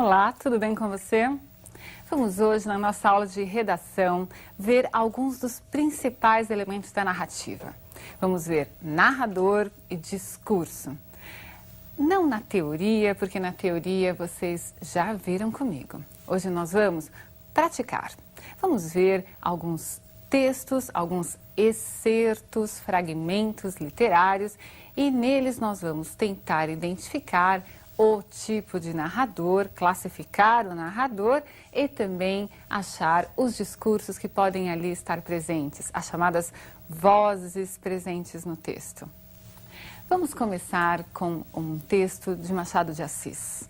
Olá, tudo bem com você? Vamos hoje, na nossa aula de redação, ver alguns dos principais elementos da narrativa. Vamos ver narrador e discurso. Não na teoria, porque na teoria vocês já viram comigo. Hoje nós vamos praticar. Vamos ver alguns textos, alguns excertos, fragmentos literários e neles nós vamos tentar identificar o tipo de narrador, classificar o narrador e também achar os discursos que podem ali estar presentes, as chamadas vozes presentes no texto. Vamos começar com um texto de Machado de Assis.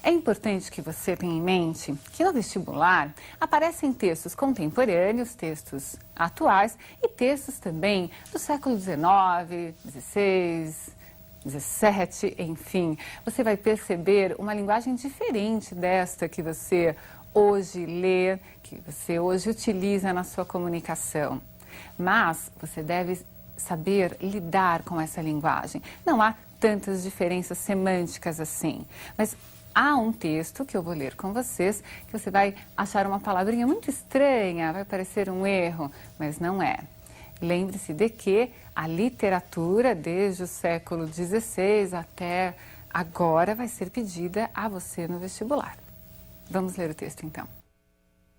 É importante que você tenha em mente que no vestibular aparecem textos contemporâneos, textos atuais e textos também do século XIX, XVI, 17, enfim, você vai perceber uma linguagem diferente desta que você hoje lê, que você hoje utiliza na sua comunicação. Mas você deve saber lidar com essa linguagem. Não há tantas diferenças semânticas assim, mas há um texto que eu vou ler com vocês que você vai achar uma palavrinha muito estranha, vai parecer um erro, mas não é. Lembre-se de que a literatura, desde o século XVI até agora, vai ser pedida a você no vestibular. Vamos ler o texto, então.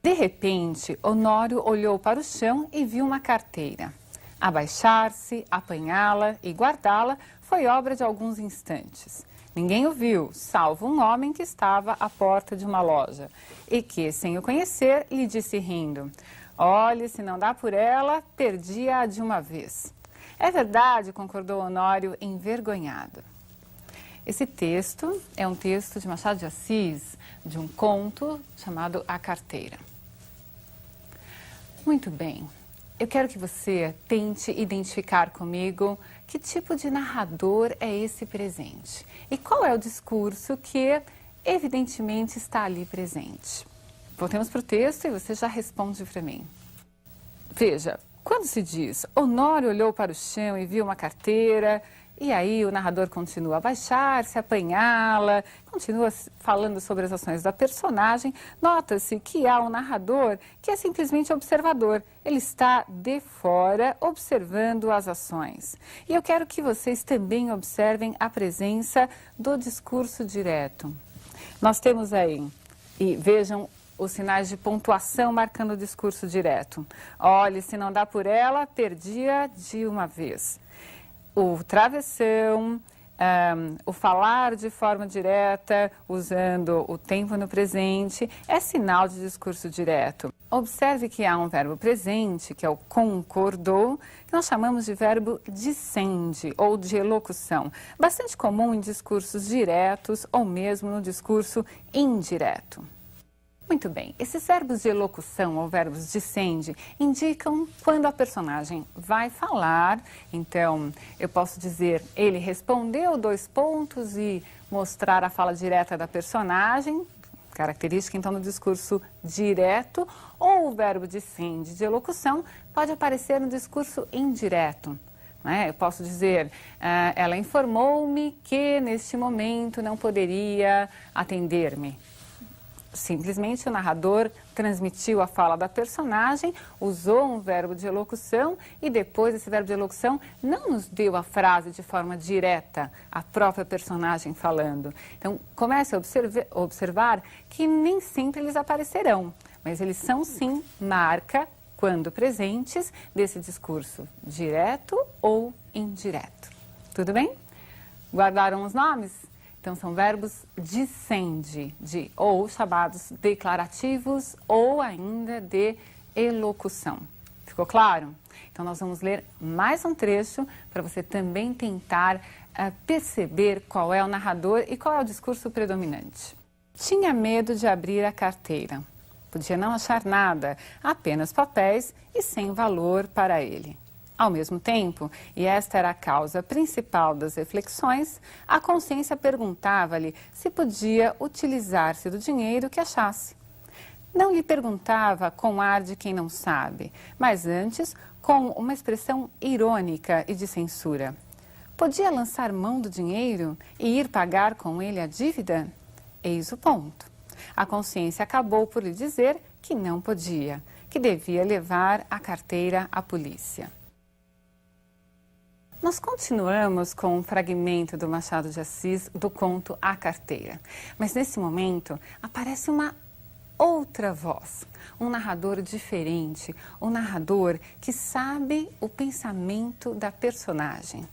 De repente, Honório olhou para o chão e viu uma carteira. Abaixar-se, apanhá-la e guardá-la foi obra de alguns instantes. Ninguém o viu, salvo um homem que estava à porta de uma loja e que, sem o conhecer, lhe disse rindo: "Olhe, se não dá por ela, perdi-a de uma vez." É verdade, concordou Honório, envergonhado. Esse texto é um texto de Machado de Assis, de um conto chamado A Carteira. Muito bem, eu quero que você tente identificar comigo que tipo de narrador é esse presente e qual é o discurso que evidentemente está ali presente. Voltemos para o texto e você já responde para mim. Veja, quando se diz Honório olhou para o chão e viu uma carteira, e aí o narrador continua a abaixar-se, apanhá-la, continua falando sobre as ações da personagem, nota-se que há um narrador que é simplesmente observador. Ele está de fora observando as ações. E eu quero que vocês também observem a presença do discurso direto. Nós temos aí, e vejam os sinais de pontuação marcando o discurso direto. Olhe, se não dá por ela, perdi-a de uma vez. O travessão, o falar de forma direta, usando o tempo no presente, é sinal de discurso direto. Observe que há um verbo presente, que é o concordou, que nós chamamos de verbo dissende ou de elocução. Bastante comum em discursos diretos ou mesmo no discurso indireto. Muito bem, esses verbos de elocução ou verbos dissende indicam quando a personagem vai falar. Então, eu posso dizer, ele respondeu 2 pontos e mostrar a fala direta da personagem, característica então do discurso direto, ou o verbo dissende de elocução pode aparecer no discurso indireto. Eu posso dizer, ela informou-me que neste momento não poderia atender-me. Simplesmente o narrador transmitiu a fala da personagem, usou um verbo de elocução e depois esse verbo de elocução não nos deu a frase de forma direta, a própria personagem falando. Então, comece a observar que nem sempre eles aparecerão, mas eles são sim marca, quando presentes, desse discurso direto ou indireto. Tudo bem? Guardaram os nomes? Então, são verbos dissende, ou chamados declarativos, ou ainda de elocução. Ficou claro? Então, nós vamos ler mais um trecho para você também tentar perceber qual é o narrador e qual é o discurso predominante. Tinha medo de abrir a carteira. Podia não achar nada, apenas papéis e sem valor para ele. Ao mesmo tempo, e esta era a causa principal das reflexões, a consciência perguntava-lhe se podia utilizar-se do dinheiro que achasse. Não lhe perguntava com ar de quem não sabe, mas antes com uma expressão irônica e de censura. Podia lançar mão do dinheiro e ir pagar com ele a dívida? Eis o ponto. A consciência acabou por lhe dizer que não podia, que devia levar a carteira à polícia. Nós continuamos com um fragmento do Machado de Assis do conto A Carteira, mas nesse momento aparece uma outra voz, um narrador diferente, um narrador que sabe o pensamento da personagem.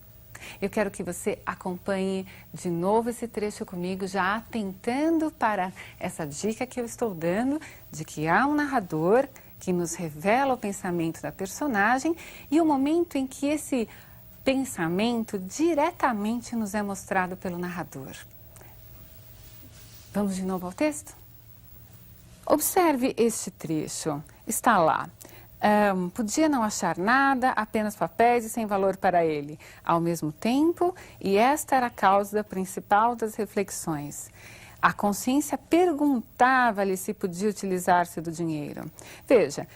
Eu quero que você acompanhe de novo esse trecho comigo, já atentando para essa dica que eu estou dando de que há um narrador que nos revela o pensamento da personagem e o momento em que esse pensamento diretamente nos é mostrado pelo narrador. Vamos de novo ao texto? Observe este trecho. Está lá. Podia não achar nada, apenas papéis e sem valor para ele, ao mesmo tempo, e esta era a causa principal das reflexões. A consciência perguntava-lhe se podia utilizar-se do dinheiro. Veja,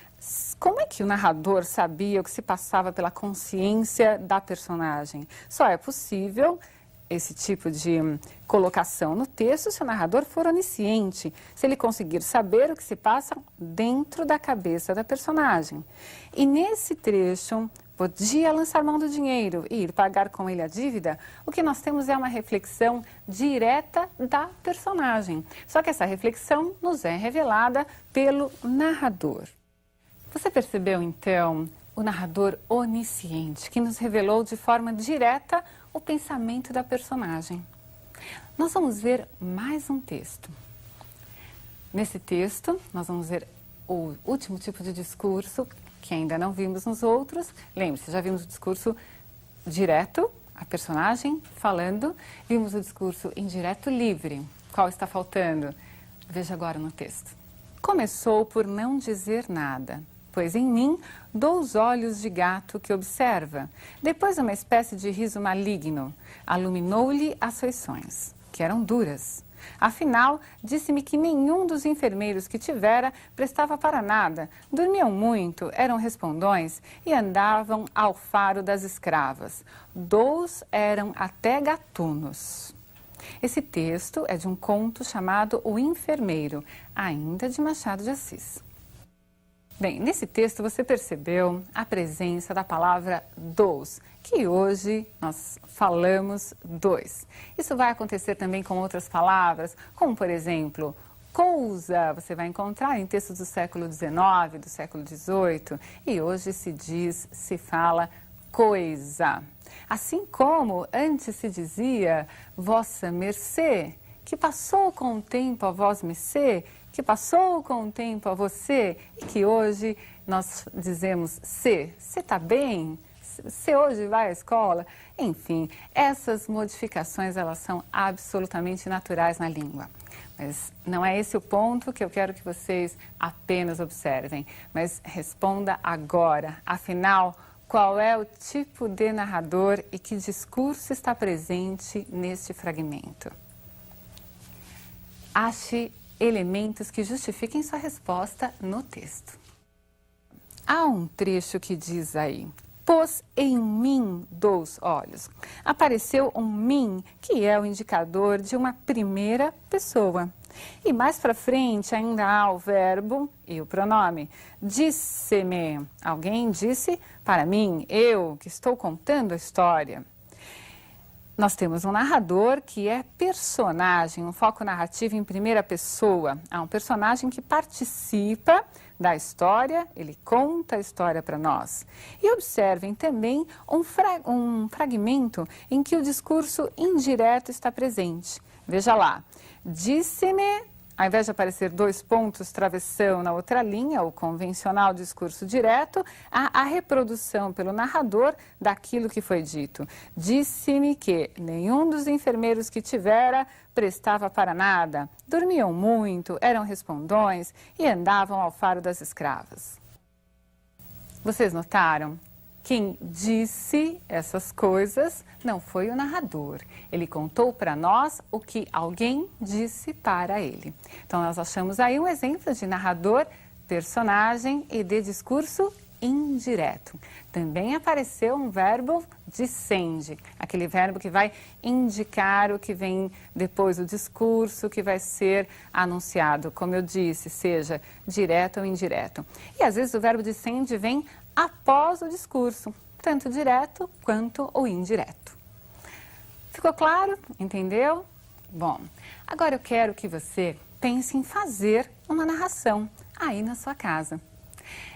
como é que o narrador sabia o que se passava pela consciência da personagem? Só é possível esse tipo de colocação no texto se o narrador for onisciente, se ele conseguir saber o que se passa dentro da cabeça da personagem. E nesse trecho, podia lançar mão do dinheiro e ir pagar com ele a dívida, o que nós temos é uma reflexão direta da personagem. Só que essa reflexão nos é revelada pelo narrador. Você percebeu, então, o narrador onisciente, que nos revelou de forma direta o pensamento da personagem. Nós vamos ver mais um texto. Nesse texto, nós vamos ver o último tipo de discurso, que ainda não vimos nos outros. Lembre-se, já vimos o discurso direto, a personagem falando, vimos o discurso indireto livre. Qual está faltando? Veja agora no texto. Começou por não dizer nada, pois em mim 2 olhos de gato que observa. Depois uma espécie de riso maligno aluminou-lhe as feições, que eram duras. Afinal, disse-me que nenhum dos enfermeiros que tivera prestava para nada, dormiam muito, eram respondões e andavam ao faro das escravas. 2 eram até gatunos. Esse texto é de um conto chamado O Enfermeiro, ainda de Machado de Assis. Bem, nesse texto você percebeu a presença da palavra dos, que hoje nós falamos dois. Isso vai acontecer também com outras palavras, como por exemplo, coisa, você vai encontrar em textos do século XIX, do século XVIII, e hoje se fala coisa. Assim como antes se dizia vossa mercê, que passou com o tempo a vós mercê, que passou com o tempo a você, e que hoje nós dizemos se. Você está bem? Você hoje vai à escola? Enfim, essas modificações elas são absolutamente naturais na língua. Mas não é esse o ponto que eu quero que vocês apenas observem, mas responda agora. Afinal, qual é o tipo de narrador e que discurso está presente neste fragmento? Ache elementos que justifiquem sua resposta no texto. Há um trecho que diz aí, pôs em mim 2 olhos. Apareceu um mim, que é o indicador de uma primeira pessoa. E mais para frente ainda há o verbo e o pronome. Disse-me, alguém disse para mim, eu que estou contando a história. Nós temos um narrador que é personagem, um foco narrativo em primeira pessoa. Há um personagem que participa da história, ele conta a história para nós. E observem também um fragmento em que o discurso indireto está presente. Veja lá, disse-me, ao invés de aparecer 2 pontos, travessão na outra linha, o convencional discurso direto, há a reprodução pelo narrador daquilo que foi dito. Disse-me que nenhum dos enfermeiros que tivera prestava para nada, dormiam muito, eram respondões e andavam ao faro das escravas. Vocês notaram? Quem disse essas coisas não foi o narrador. Ele contou para nós o que alguém disse para ele. Então, nós achamos aí um exemplo de narrador, personagem e de discurso indireto. Também apareceu um verbo dicende, aquele verbo que vai indicar o que vem depois do discurso, que vai ser anunciado, como eu disse, seja direto ou indireto. E às vezes o verbo dicende vem após o discurso, tanto direto quanto o indireto. Ficou claro? Entendeu? Bom, agora eu quero que você pense em fazer uma narração aí na sua casa.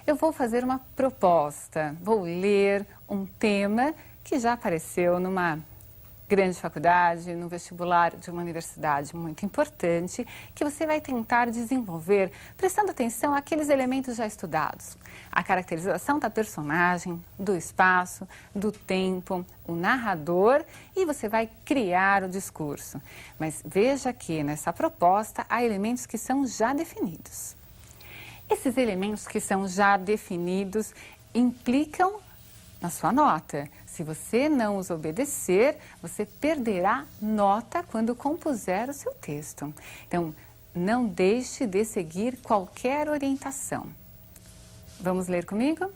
Eu vou fazer uma proposta, vou ler um tema que já apareceu numa grande faculdade, no vestibular de uma universidade muito importante, que você vai tentar desenvolver, prestando atenção àqueles elementos já estudados. A caracterização da personagem, do espaço, do tempo, o narrador, e você vai criar o discurso. Mas veja que nessa proposta há elementos que são já definidos. Esses elementos que são já definidos implicam na sua nota. Se você não os obedecer, você perderá nota quando compuser o seu texto. Então, não deixe de seguir qualquer orientação. Vamos ler comigo?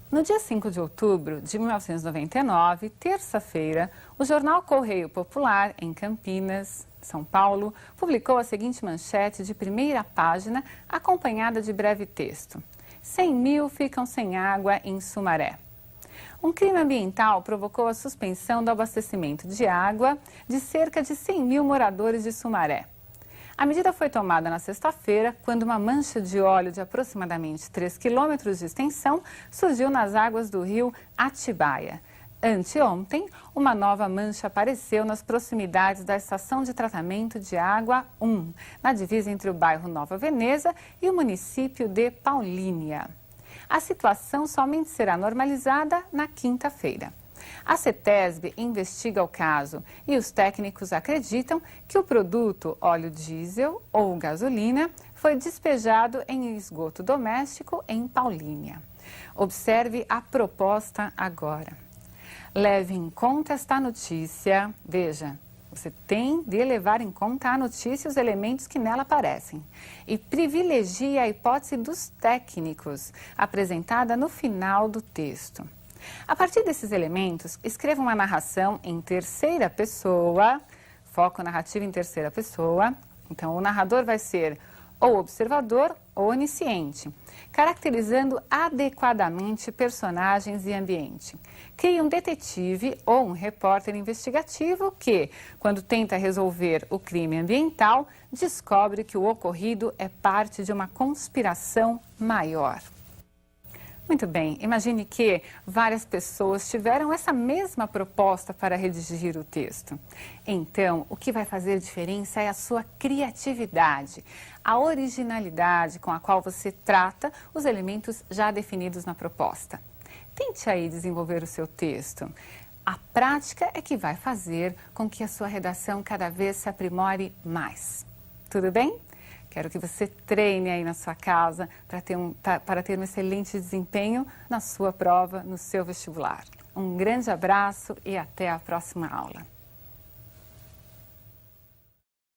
No dia 5 de outubro de 1999, terça-feira, o jornal Correio Popular, em Campinas, São Paulo, publicou a seguinte manchete de primeira página, acompanhada de breve texto. 100 mil ficam sem água em Sumaré. Um crime ambiental provocou a suspensão do abastecimento de água de cerca de 100 mil moradores de Sumaré. A medida foi tomada na sexta-feira, quando uma mancha de óleo de aproximadamente 3 quilômetros de extensão surgiu nas águas do rio Atibaia. Anteontem, uma nova mancha apareceu nas proximidades da estação de tratamento de água 1, na divisa entre o bairro Nova Veneza e o município de Paulínia. A situação somente será normalizada na quinta-feira. A CETESB investiga o caso e os técnicos acreditam que o produto óleo diesel ou gasolina foi despejado em esgoto doméstico em Paulínia. Observe a proposta agora. Leve em conta esta notícia. Veja, você tem de levar em conta a notícia e os elementos que nela aparecem. E privilegie a hipótese dos técnicos, apresentada no final do texto. A partir desses elementos, escreva uma narração em terceira pessoa, foco narrativo em terceira pessoa. Então, o narrador vai ser ou observador ou onisciente, caracterizando adequadamente personagens e ambiente. Crie um detetive ou um repórter investigativo que, quando tenta resolver o crime ambiental, descobre que o ocorrido é parte de uma conspiração maior. Muito bem, imagine que várias pessoas tiveram essa mesma proposta para redigir o texto. Então, o que vai fazer diferença é a sua criatividade, a originalidade com a qual você trata os elementos já definidos na proposta. Tente aí desenvolver o seu texto. A prática é que vai fazer com que a sua redação cada vez se aprimore mais. Tudo bem? Quero que você treine aí na sua casa para ter um excelente desempenho na sua prova, no seu vestibular. Um grande abraço e até a próxima aula.